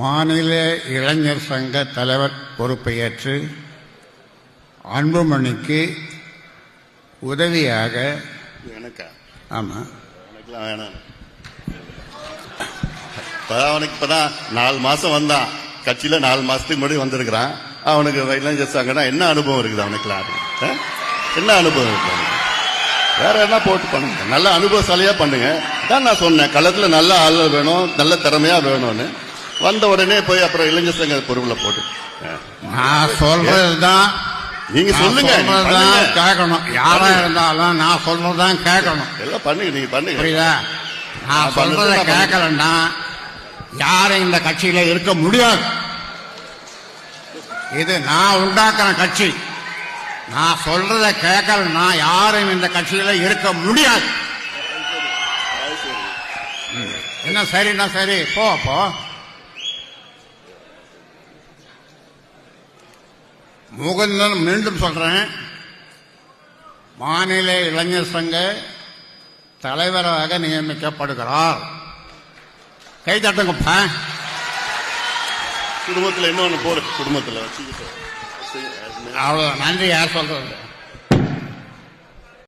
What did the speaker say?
மாநில இளைஞர் சங்க தலைவர் பொறுப்பை ஏற்று அன்புமணிக்கு உதவியாக எனக்கா? ஆமா, எனக்குலாம் வேணாம். அவனுக்கு இப்பதான் 4 மாசம் வந்தான் கட்சியில, 4 மாசத்துக்கு முன்னாடி வந்திருக்கிறான். அவனுக்கு இளைஞர் சங்கம்னா என்ன அனுபவம் இருக்குது அவனுக்குலாம்? என்ன அனுபவம் இருக்கு அவனுக்கு? வேற என்ன போட்டு பண்ணுங்க, நல்ல அனுபவசாலியா பண்ணுங்க. தான் நான் சொன்னேன், களத்துல நல்ல ஆள் வேணும், நல்ல திறமையா வேணும்னு. வந்த உடனே போய் அப்புறம் இளைஞர் சங்க பொறுப்புல போட்டு நான் சொல்றதுதான் நீங்க சொல்லுங்க, கேட்கணும். யாரா இருந்தாலும் நான் சொல்றதுதான் கேட்கணும். எல்லாம் பண்ணுங்க, நீங்க பண்ணுங்க. புரியுதா? நான் சொல்றத கேட்கலன்னா யாரும் இந்த கட்சியில இருக்க முடியாது. இது நான் உண்டாக்குற கட்சி. நான் சொல்றத கேட்கலன்னா யாரும் இந்த கட்சியில இருக்க முடியாது. என்ன சரின்னா சரி, போ. முகுந்தன் மீண்டும் சொல்றேன், மாநில இளைஞர் சங்க தலைவராக நியமிக்கப்படுகிறார். கை தட்டுங்கப்பா. குடும்பத்தில் இன்னொன்னு போற குடும்பத்தில் அவ்வளவு நன்றி. யார் சொல்றது?